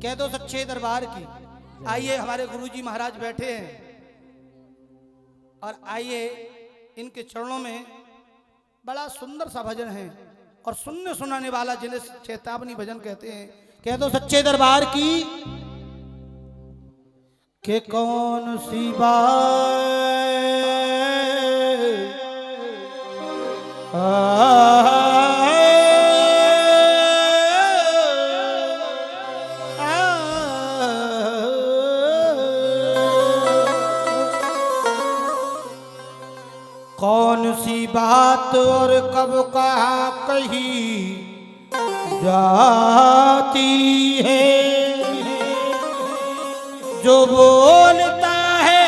कह दो सच्चे दरबार की। आइए हमारे गुरुजी महाराज बैठे हैं और आइए इनके चरणों में बड़ा सुंदर सा भजन है और सुनने सुनाने वाला जिन्हें चेतावनी भजन कहते हैं। कह दो सच्चे दरबार की कि कौन सी बात कौन सी बात और कब कहाँ कही जाती है, जो बोलता है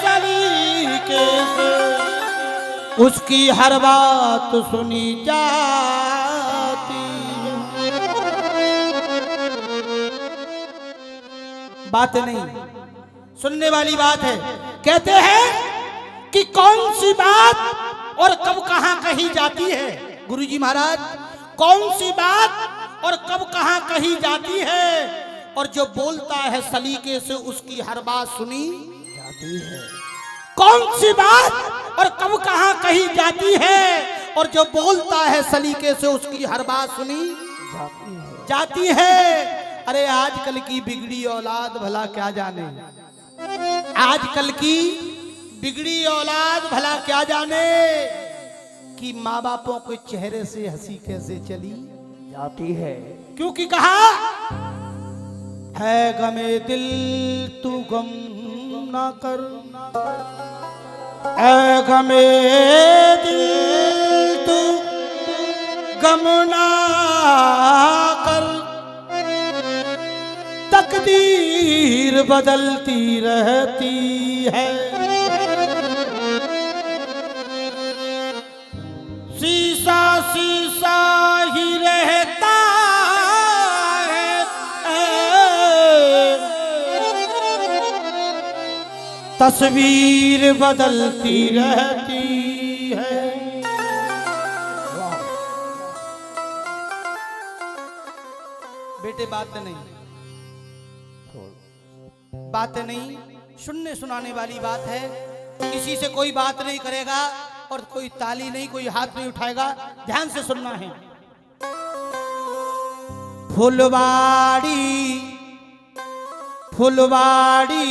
सलीके से उसकी हर बात सुनी जाती है। बात नहीं सुनने वाली बात है। कहते हैं कि कौन सी बात और कब कहां कही जाती है। गुरुजी महाराज कौन सी बात और कब कहां कही जाती है, और जो बोलता है सलीके से उसकी हर बात सुनी जाती है। कौन सी बात और कब कहां कही जाती है, और जो बोलता है सलीके से उसकी हर बात सुनी जाती है। अरे आजकल की बिगड़ी औलाद भला क्या जाने, आजकल की बिगड़ी औलाद भला क्या जाने कि माँ बापों के चेहरे से हंसी कैसे चली जाती है। क्योंकि कहा है गमे दिल तू गम ना कर, है गमे दिल तू गम ना कर, तकदीर बदलती रहती है। शीशा शीशा ही रहता है, तस्वीर बदलती रहती है। बेटे बात नहीं, बात नहीं, सुनने सुनाने वाली बात है। किसी से कोई बात नहीं करेगा और कोई ताली नहीं, कोई हाथ नहीं उठाएगा। ध्यान से सुनना है। फुलवाड़ी फुलवाड़ी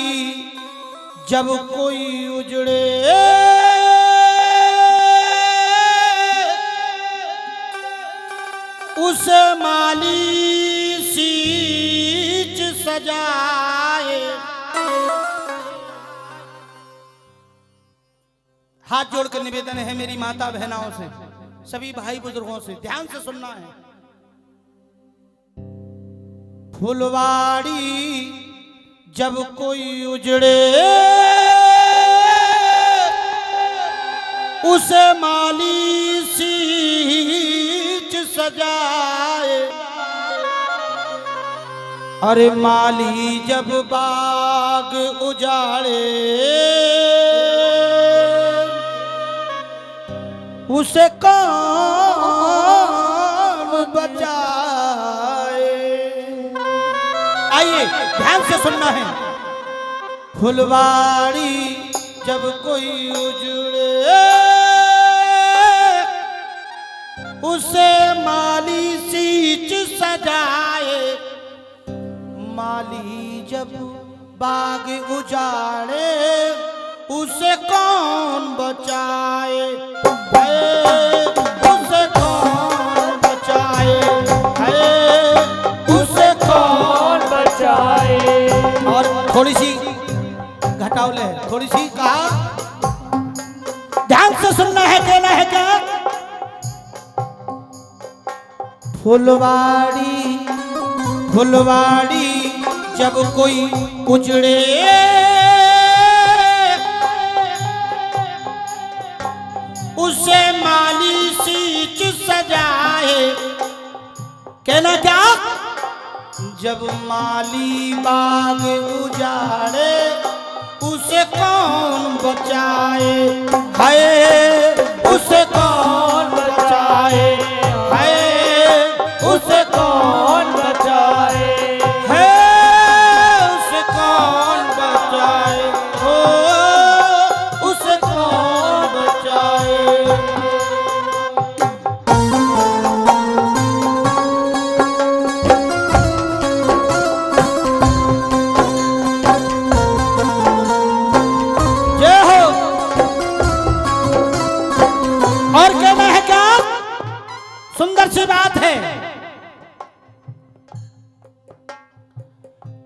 जब कोई उजड़े, उसे माली सींच सजाए। हाथ जोड़कर निवेदन है मेरी माता बहनाओं से, सभी भाई बुजुर्गों से, ध्यान से सुनना है। फुलवाड़ी जब कोई उजड़े, उसे माली सींच सजाए। अरे माली जब बाग उजाड़े, उसे कौन बचाए। आइए ध्यान से सुनना है। फुलवाड़ी जब कोई उजड़े, उसे माली सींच सजाए। माली जब बाग उजाड़े, उसे कौन बचाए, उसे कौन बचाए, उसे कौन बचाए। और थोड़ी सी घटाव ले, थोड़ी सी कहा, ध्यान से सुनना है। कहना है क्या? फुलवाड़ी फुलवाड़ी जब कोई उजड़े, उसे माली सींच सजाए। कहना क्या? जब माली बाग उजाड़े, उसे कौन बचाए, है उसे कौन बचाए, है उसे कौन बचाए।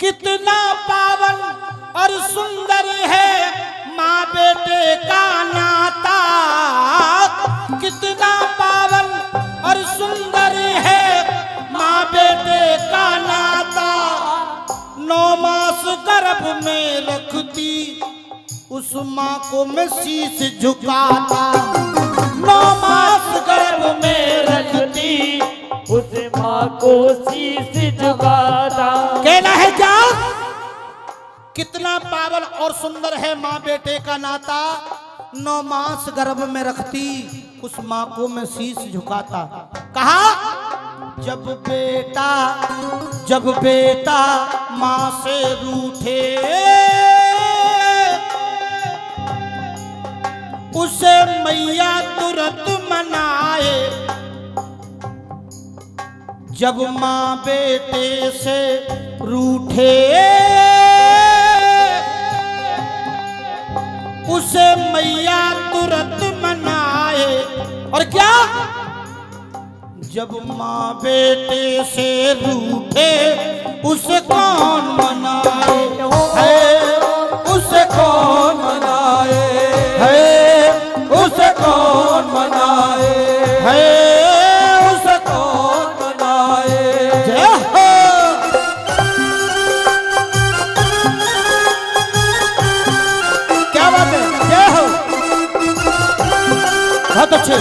कितना पावन और सुंदर है माँ बेटे का नाता, कितना पावन और सुंदर है माँ बेटे का नाता। 9 मास गर्भ में रखती उस माँ को मैं शीश झुकाता। 9 मास गर्भ में रखती उस माँ को शीश झुकाता। कहना है क्या? कितना पावन और सुंदर है माँ बेटे का नाता। 9 मास गर्भ में रखती उस माँ को मैं शीश झुकाता। कहा जब बेटा माँ से रूठे उसे मैया तुरंत मनाए। जब माँ बेटे से रूठे उसे मैया तुरंत मनाए। और क्या? जब माँ बेटे से रूठे उसे कौन मनाए है, उसे कौन मनाए है, उसे कौन मनाए है, उसे कौन मनाए। जय हो। क्या बात है, जय हो, बहुत अच्छे।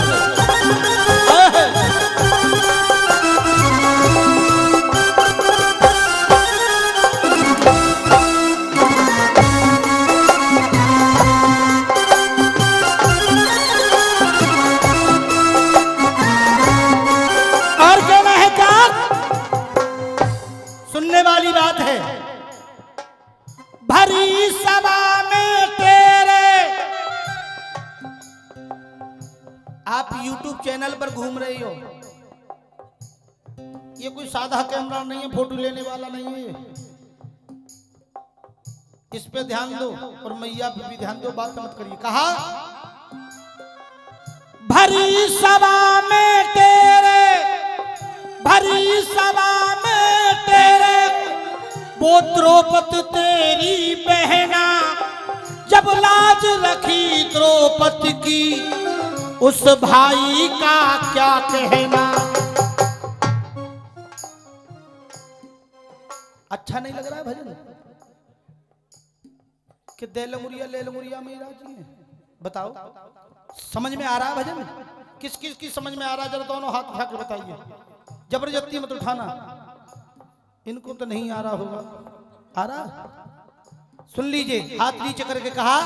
सुनने वाली बात है, भरी सभा में तेरे। आप YouTube चैनल पर घूम रही हो, ये कोई साधा कैमरा नहीं है, फोटो लेने वाला नहीं है। इस पे ध्यान दो और मैया पे भी ध्यान दो, बात मत करिए। कहा भरी सभा में तेरे, भरी सभा में तेरे, वो द्रौपदी तेरी बहना। जब लाज रखी द्रौपदी की उस भाई का क्या कहना। अच्छा नहीं लग रहा है भजन कि दे लंगुरिया ले लंगुरिया में राजी है? बताओ, समझ में आ रहा है भजन? किस किस की समझ में आ रहा है? जरा दोनों हाथ उठा के बताइए। जबरदस्ती मत उठाना, इनको तो नहीं आ रहा होगा। आ रहा? सुन लीजिए, हाथ नीचे करके कहा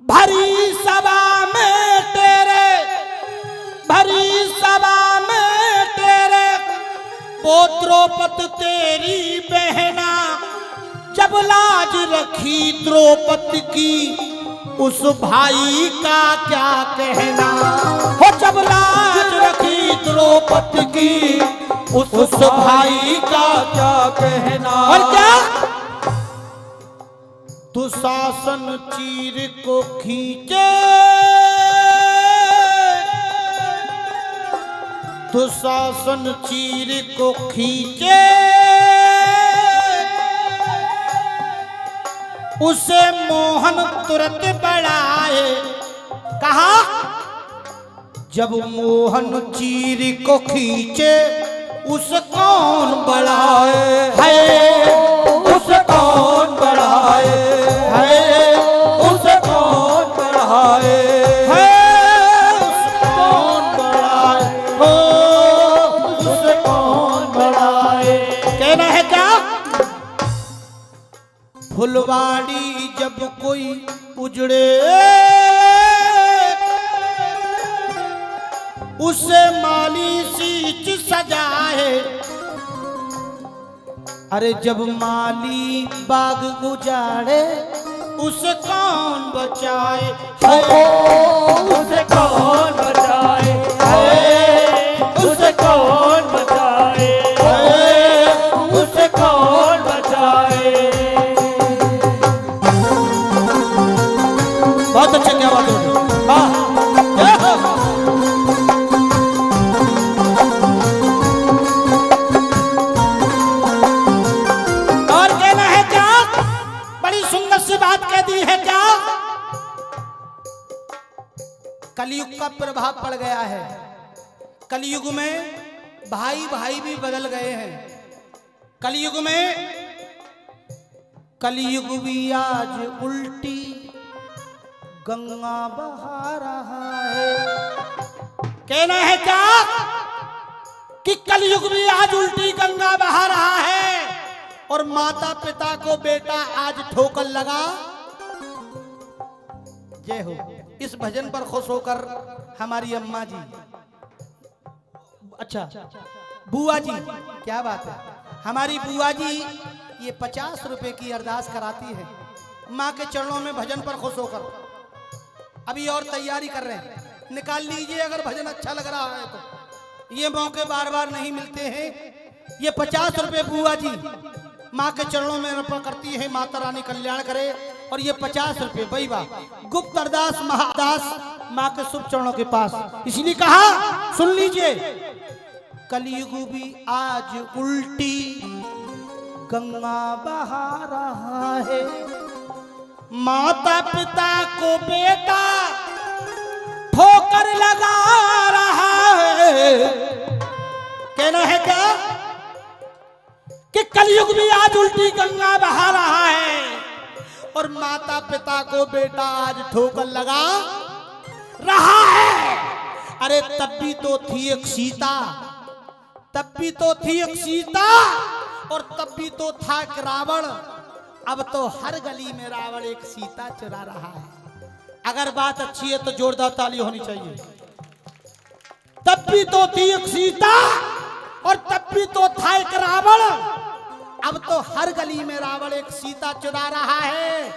भरी सभा में तेरे, भरी सभा में तेरे, वो द्रौपदी तेरी बहना। जब लाज रखी द्रौपदी की उस भाई का क्या कहना। हो जब लाज रखी द्रौपदी की उस भाई का क्या कहना। और क्या? दुशासन चीर को खींचे, दुशासन चीर को खींचे, उसे मोहन तुरंत बढ़ाए। कहा जब मोहन चीर को खींचे उसे कौन बढ़ाए है, उसे कौन बढ़ाए है, उसे कौन बढ़ाए है, उसे कौन बढ़ाए हो, उसे कौन बढ़ाए। कहना है क्या? फुलवाड़ी जब कोई उजड़े उसे माली सीच सजाए। अरे जब माली बाग गुजारे उसे कौन बचाए है, उसे कौन बचाए है, उसे कौन बचाए है, उसे कौन बचाए। बहुत अच्छा, क्या बात है। कलयुग का प्रभाव पड़ गया है। कलयुग में भाई भाई भी बदल गए हैं। कलयुग भी आज उल्टी गंगा बहा रहा है। कहना है क्या कि कलयुग भी आज उल्टी गंगा बहा रहा है और माता पिता को बेटा आज ठोकर लगा। जय हो। इस भजन पर खुश होकर हमारी अम्मा जी, अच्छा बुआ जी, क्या बात है, हमारी बुआ जी ये 50 रुपए की अरदास कराती है माँ के चरणों में भजन पर खुश होकर। अभी और तैयारी कर रहे हैं, निकाल लीजिए अगर भजन अच्छा लग रहा है तो। ये मौके बार बार नहीं मिलते हैं। ये 50 रुपए बुआ जी माँ के चरणों में अर्पण करती है, माता रानी कल्याण करे। और ये 50 रुपए भाई वाह गुप्त अरदास महादास माँ के शुभ चरणों के पास। इसलिए कहा, सुन लीजिए, कलयुग भी आज उल्टी गंगा बहा रहा है, माता पिता को बेटा ठोकर लगा रहा है। कहना है क्या कि कलयुग भी आज उल्टी गंगा बहा रहा है और माता पिता को बेटा आज ठोकर लगा रहा है। अरे तब भी तो थी एक सीता, तब भी तो थी एक सीता और तब भी तो था एक रावण। अब तो हर गली में रावण एक सीता चुरा रहा है। अगर बात अच्छी है तो जोरदार ताली होनी चाहिए। तब भी तो थी एक सीता और तब भी तो था एक रावण। अब तो हर गली में रावण एक सीता चुरा रहा है।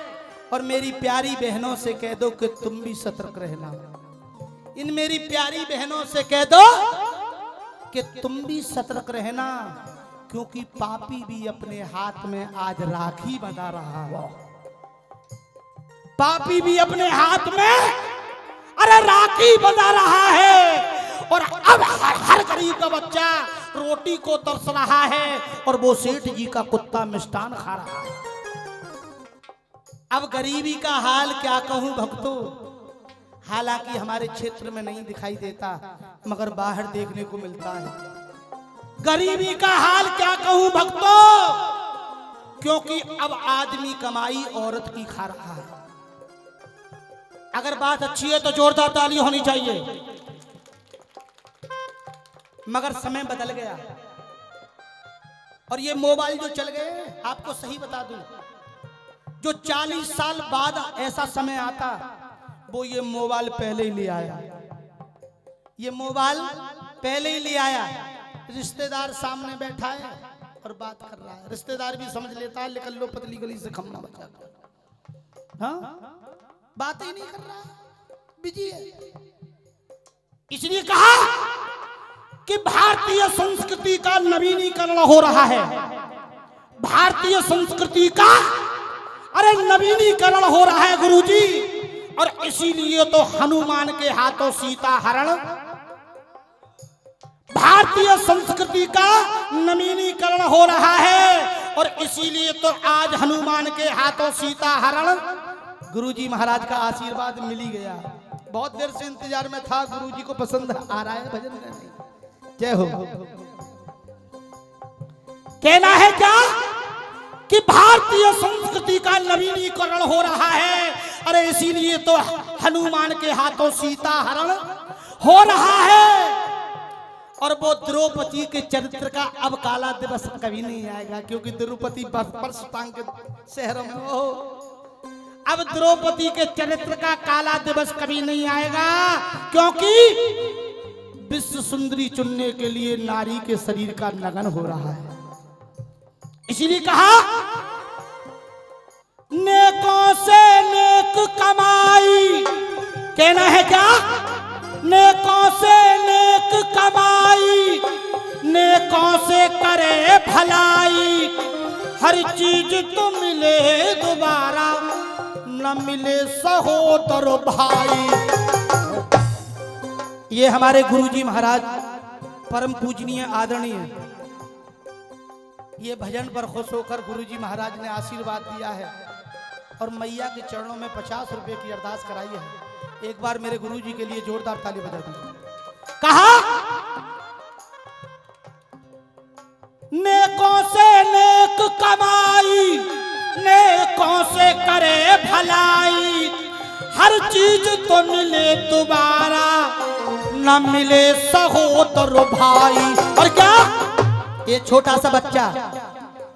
और मेरी प्यारी बहनों से कह दो कि तुम भी सतर्क रहना। इन मेरी प्यारी बहनों से कह दो कि तुम भी सतर्क रहना, क्योंकि पापी भी अपने हाथ में आज राखी बंधा रहा है। पापी भी अपने हाथ में अरे राखी बंधा रहा है। और अब हर गरीब का बच्चा रोटी को तरस रहा है और वो सेठ जी का कुत्ता मिष्ठान खा रहा है। अब गरीबी का हाल क्या कहूं भक्तों, हालांकि हमारे क्षेत्र में नहीं दिखाई देता मगर बाहर देखने को मिलता है। गरीबी का हाल क्या कहूं भक्तों, क्योंकि अब आदमी कमाई औरत की खा रहा है। अगर बात अच्छी है तो जोरदार ताली होनी चाहिए। मगर समय बदल गया और ये मोबाइल जो चल गए, आपको सही बता दूं, जो 40 साल बाद ऐसा समय आता वो ये मोबाइल पहले ही ले आया। ये मोबाइल पहले ही ले आया। रिश्तेदार सामने बैठा है और बात कर रहा है, रिश्तेदार भी समझ लेता है निकल लो पतली गली से खमना बचा। हाँ, बात ही नहीं कर रहा, बिजी है। इसलिए कहा कि भारतीय संस्कृति का नवीनीकरण हो रहा है। भारतीय संस्कृति का अरे नवीनीकरण हो रहा है गुरुजी। और इसीलिए तो हनुमान के हाथों सीता हरण। भारतीय संस्कृति का नवीनीकरण हो रहा है और इसीलिए तो आज हनुमान के हाथों सीता हरण। गुरुजी महाराज का आशीर्वाद मिल ही गया। बहुत देर से इंतजार में था, गुरुजी को पसंद आ रहा है भजन करने। जय हो। कहना है क्या कि भारतीय संस्कृति का नवीनीकरण हो रहा है। अरे इसीलिए तो हनुमान के हाथों सीता हरण हो रहा है। और वो द्रौपदी के चरित्र का अब काला दिवस कभी नहीं आएगा, क्योंकि द्रौपदी पर्स टांग के शहरों में हो। अब द्रौपदी के चरित्र का काला दिवस कभी नहीं आएगा, क्योंकि विश्व सुंदरी चुनने के लिए नारी के शरीर का लगन हो रहा है। इसीलिए कहा नेकों से नेक कमाई। कहना है क्या, नेकों से नेक कमाई, नेकों से करे भलाई। हर चीज तो मिले दोबारा, न मिले सहोदर भाई। ये हमारे गुरुजी महाराज परम पूजनीय आदरणीय, ये भजन पर खुश होकर गुरुजी महाराज ने आशीर्वाद दिया है और मैया के चरणों में 50 रुपए की अरदास कराई है। एक बार मेरे गुरुजी के लिए जोरदार ताली बजा दीजिए। कहा नेकों से नेक कमाई, नेकों से करे भलाई, हर चीज तो मिले दोबारा, न मिले सहोदर भाई। और क्या ये छोटा सा बच्चा,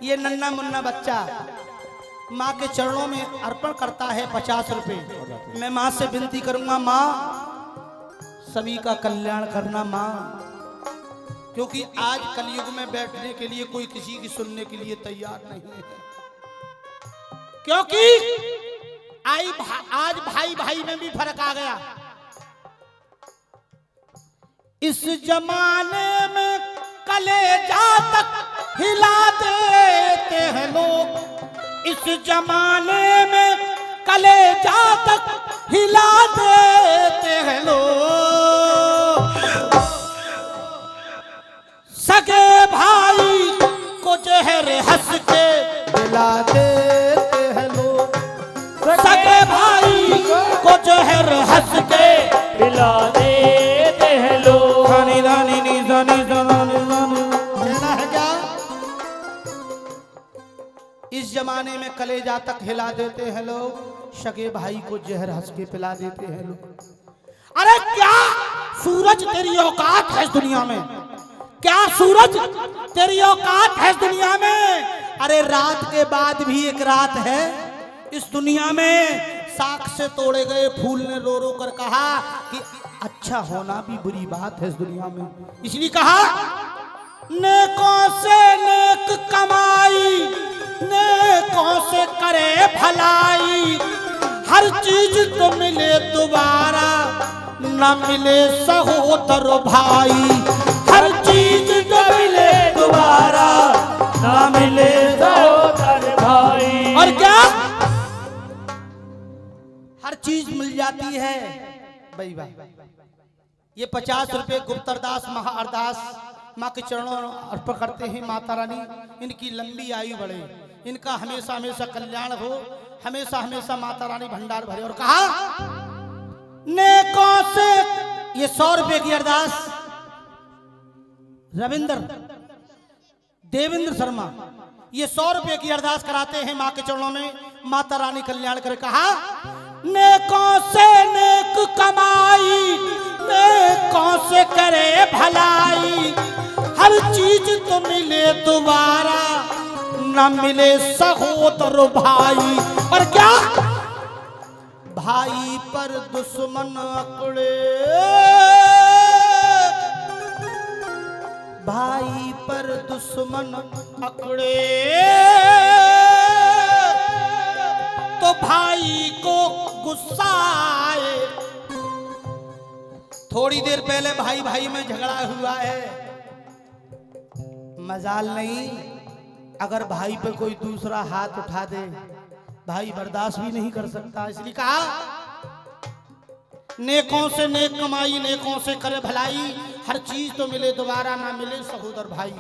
ये नन्ना मुन्ना बच्चा माँ के चरणों में अर्पण करता है 50 रुपए। मैं माँ से विनती करूंगा, माँ सभी का कल्याण करना माँ, क्योंकि आज कलयुग में बैठने के लिए कोई किसी की सुनने के लिए तैयार नहीं है, क्योंकि आज भाई भाई में भी फर्क आ गया। इस जमाने में कलेजा तक हिला देते हैं लोग, इस जमाने में कलेजा तक हिला देते हैं लोग। सगे भाई को जहर हंस के दिला देते हैं लोग, सगे भाई को जहर हंस के दिला देते हैं लोग। रानी रानी नी रानी रानी है क्या? इस जमाने में कलेजा तक हिला देते हैं लोग, सगे भाई को जहर हंस के पिला देते हैं लोग। अरे क्या सूरज तेरी औकात है इस दुनिया में, क्या सूरज तेरी औकात है इस दुनिया में। अरे रात के बाद भी एक रात है इस दुनिया में। साख से तोड़े गए फूल ने रो रो कर कहा कि अच्छा होना भी बुरी बात है इस दुनिया में, इसलिए कहा नेकों से नेक कमाई, नेकों से करे भलाई, हर चीज तो मिले दोबारा, न मिले सहोदर भाई, हर चीज तो मिले दोबारा, न मिले सहोदर भाई। और क्या हर चीज मिल जाती है भाई भाई। ये 50 रुपए गुप्तरदास महाअरदास माँ के चरणों अर्पण करते हैं। माता रानी इनकी लंबी आयु बढ़े, इनका हमेशा हमेशा कल्याण हो, हमेशा हमेशा माता रानी भंडार भरे। और कहा नेकों से, ये 100 रुपए की अरदास रविंद्र देवेंद्र शर्मा, ये 100 रुपए की अरदास कराते हैं माँ के चरणों में, माता रानी कल्याण करे। कहा नेकों से नेक कमाई, नेकों से करे भलाई, हर चीज तो मिले दोबारा, न मिले सहोदर भाई। और क्या भाई पर दुश्मन अकड़े, भाई पर दुश्मन अकड़े, तो भाई को गुस्सा आए। थोड़ी देर पहले भाई भाई में झगड़ा हुआ है, मजाल नहीं अगर भाई पे कोई दूसरा हाथ उठा दे, भाई बर्दाश्त भी नहीं कर सकता। इसलिए कहा नेकों से नेक कमाई, नेकों से करे भलाई, हर चीज तो मिले दोबारा, ना मिले सहोदर भाई।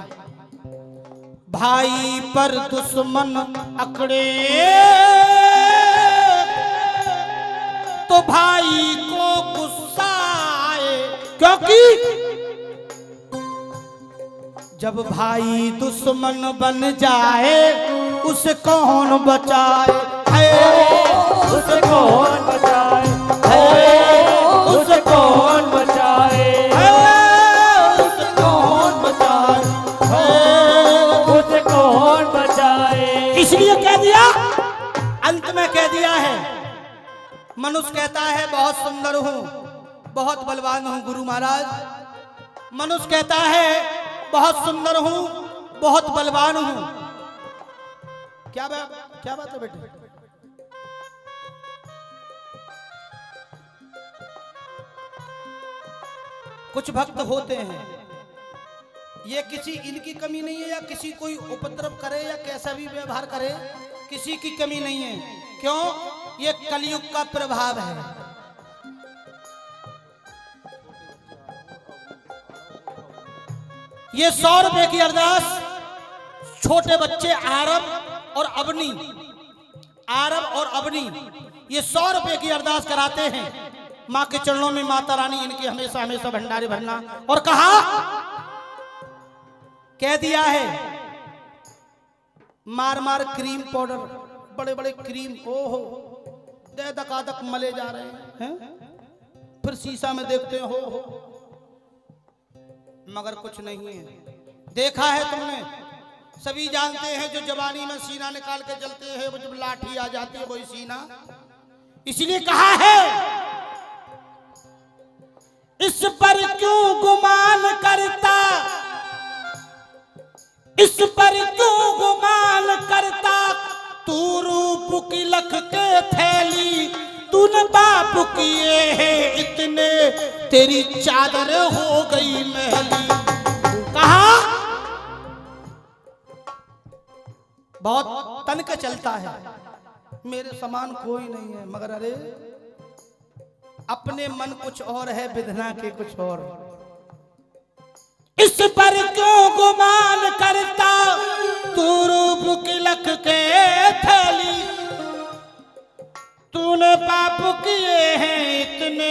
भाई पर दुश्मन अकड़े, तो भाई को गुस्सा आए, क्योंकि जब भाई दुश्मन बन जाए उसे कौन बचाए, उसे कौन बचाए, उसे कौन बचाए, उसे कौन बचाए, उसे कौन बचाए। इसलिए कह दिया, अंत में कह दिया है, मनुष्य कहता है बहुत सुंदर हूं, बहुत बलवान हूं गुरु महाराज। मनुष्य कहता है बहुत सुंदर हूं, बहुत बलवान हूं। क्या बात है बेटे? कुछ भक्त होते हैं, ये किसी इनकी कमी नहीं है, या किसी कोई उपद्रव करे या कैसा भी व्यवहार करे, किसी की कमी नहीं है। क्यों? ये कलयुग का प्रभाव है। ये 100 रुपए की अरदास छोटे बच्चे आरब और अबनी, आरब और अबनी, ये 100 रुपए की अरदास कराते हैं। माँ के चरणों में माता रानी इनके हमेशा हमेशा भंडारे भरना। और कहा, कह दिया है मार मार क्रीम पाउडर, बड़े बड़े क्रीम, ओहो दे दकादक मले जा रहे हैं। फिर शीशा में देखते हैं, हो मगर कुछ नहीं है। देखा है तुमने, सभी जानते हैं जो जवानी में सीना निकाल के चलते हैं, वो जब लाठी आ जाती है वही सीना। इसलिए कहा है, इस पर क्यों गुमान करता, इस पर क्यों गुमान करता, तू रूप की लख के थैली, तूने बाप किए हैं इतने, तेरी चादर हो गई महली। कहा बहुत तन का चलता है, मेरे समान कोई नहीं है, मगर अरे अपने मन कुछ और है, विधना के कुछ और। इस पर क्यों गुमान करता, तू रूप की लख के थैली, तूने पाप किए हैं इतने,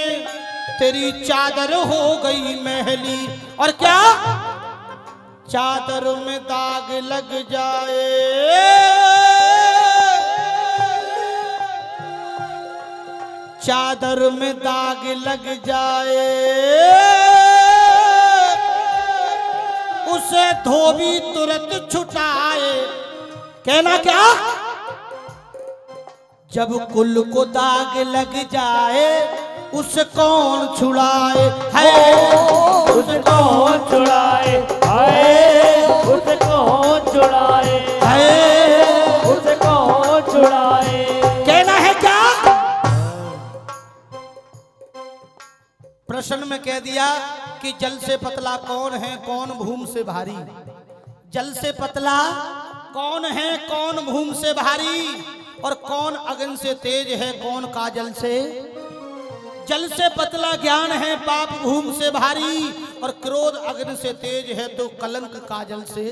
तेरी चादर हो गई महली। और क्या, चादर में दाग लग जाए, चादर में दाग लग जाए, उसे धोबी तुरंत छुटाए। कहना क्या, जब कुल को दाग लग जाए, उसे कौन छुड़ाए, है उसे कौन छुड़ाए, हाय उसे कौन छुड़ाए, है उसे कौन छुड़ाए। कहना है क्या, प्रश्न में कह दिया कि जल से पतला कौन है, कौन भूम से भारी। जल से पतला कौन है, कौन भूम से भारी, और कौन अग्नि से तेज है, कौन काजल से। जल से पतला ज्ञान है, पाप भूम से भारी, और क्रोध अग्नि से तेज है, तो कलंक काजल से।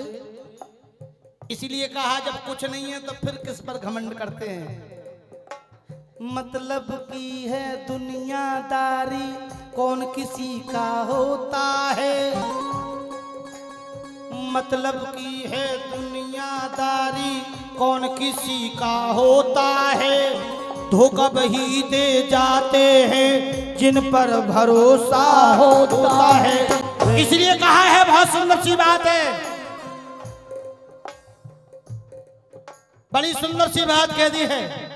इसीलिए कहा, जब कुछ नहीं है तो फिर किस पर घमंड करते हैं। मतलब की है दुनियादारी, कौन किसी का होता है। मतलब की है दुनियादारी, कौन किसी का होता है। धोखा वही दे जाते हैं जिन पर भरोसा होता है। इसलिए कहा है, बहुत सुंदर सी बात है, बड़ी सुंदर सी बात कह दी है।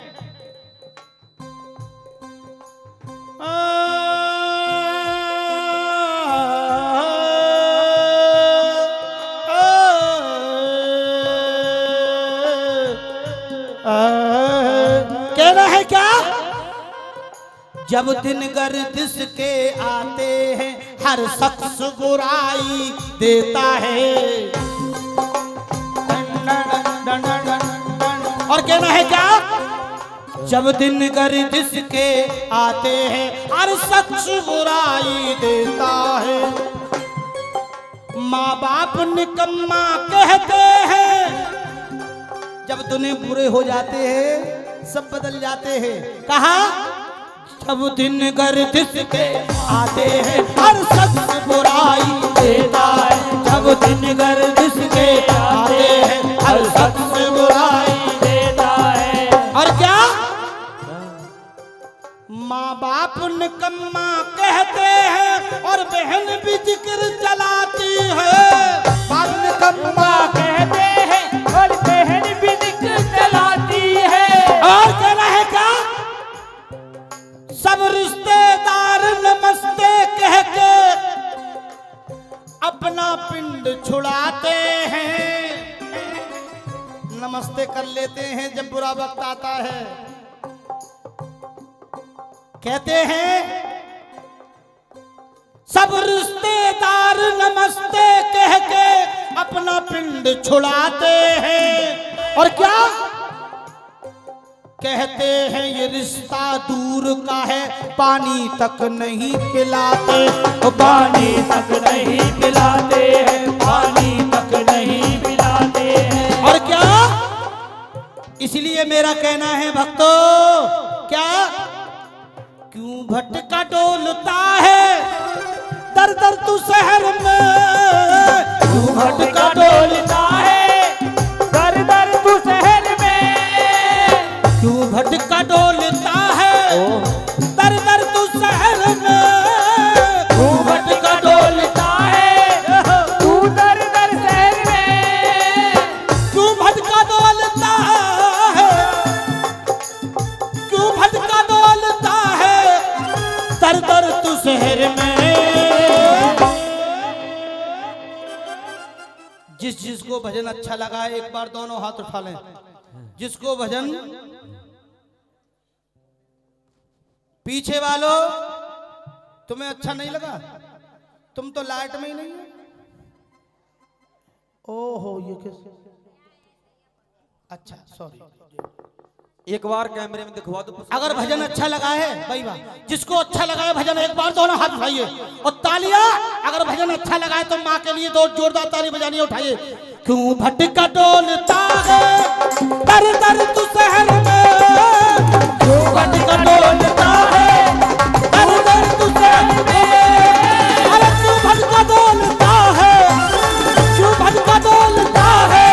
कहना है क्या, जब दिन गर्दिश के आते हैं, हर शख्स बुराई देता है। और कहना है क्या, जब दिन गर्दिश के आते हैं, हर शख्स बुराई देता है। माँ बाप निकम्मा कहते हैं, जब दुनिया बुरे हो जाते हैं, सब बदल जाते हैं। कहा, जब दिन गर्दिश के आते हैं, हर शख्स बुराई देता है। जब दिन गर्दिश के आते हैं, हर शख्स बुराई देता है। और क्या, माँ बाप निकम्मा कहते हैं, और बहन भी जिक्र चलाती है। बाप निकम्मा कहते हैं, और बहन भी जिक्र चलाती है। और कहना है क्या, सब रिश्तेदार नमस्ते कह के अपना पिंड छुड़ाते हैं। नमस्ते कर लेते हैं जब बुरा वक्त आता है। कहते हैं, सब रिश्तेदार नमस्ते कह के अपना पिंड छुड़ाते हैं। और क्या कहते हैं, ये रिश्ता दूर का है, पानी तक नहीं पिलाते। पानी तक नहीं पिलाते हैं, पानी तक नहीं पिलाते हैं। और क्या, इसलिए मेरा कहना है भक्तों, क्या क्यों भटका डोलता है दर दर तू शहर में, क्यों भटका डोलता है दर दर तू शहर में, क्यों भटका डोलता है दर दर तू शहर में, क्यों भटका डोलता है तू दर दर शहर में, क्यों भटका डोलता है, क्यों भटका डोलता है दर दर तू शहर में। जिसको भजन अच्छा लगा है एक बार दोनों हाथ उठा लें। जिसको भजन, पीछे वालों तुम्हें अच्छा नहीं लगा, तुम तो लाइट में ही नहीं है। ओहो ये कैसे, अच्छा सॉरी, एक बार कैमरे में दिखवा दो। अगर भजन अच्छा लगा है भाई वाह, जिसको अच्छा लगा है भजन एक बार दोनों हाथ उठाइए और तालियां। अगर भजन अच्छा लगा है तो माँ के लिए दो जोरदार ताली बजानी उठाइए। क्यों भटका डोलता है दर दर तू शहर में, क्यों भटका डोलता है दर दर तू शहर में, अरे क्यों भटका डोलता है, क्यों भटका डोलता है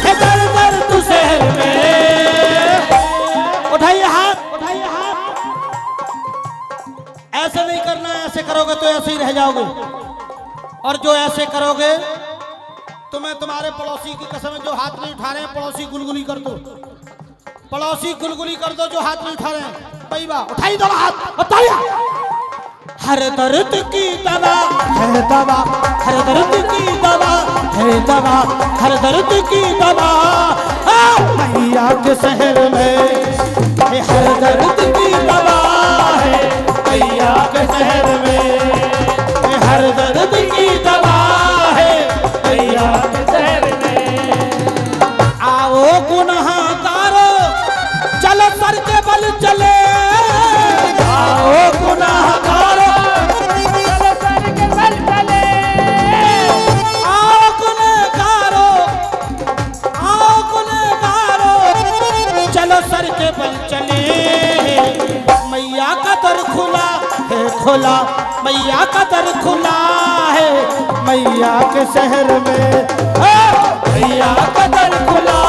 दर दर तू शहर में। उठाइए हाथ, उठाइए हाथ। ऐसे नहीं करना है, ऐसे करोगे तो ऐसे ही रह जाओगे, और जो ऐसे करोगे तुम्हें तुम्हारे पड़ोसी की कसम है, जो हाथ नहीं उठा रहे हैं पड़ोसी गुलगुली कर दो, पड़ोसी गुलगुली कर दो जो हाथ नहीं उठा रहे हैं। भाई वाह, उठाइए दोनों हाथ और तालियां। हर दर्द की दवा है दवा, हर दर्द की दवा है दवा, हर दर्द की दवा मैया के शहर में, हर दर्द की दवा है मैया के शहर में, हर दर्द की दवा है मैया के शहर में। आओ गुनहगारो चलो सर के बल चले, आओ गुनहगारो चलो सर के बल चले, आओ गुनहगारो, आओ गुनहगारो चलो सर के बल चले। मैया का दर खुला है खुला, मैया का दर खुला है मैया के शहर में, मैया का दर खुला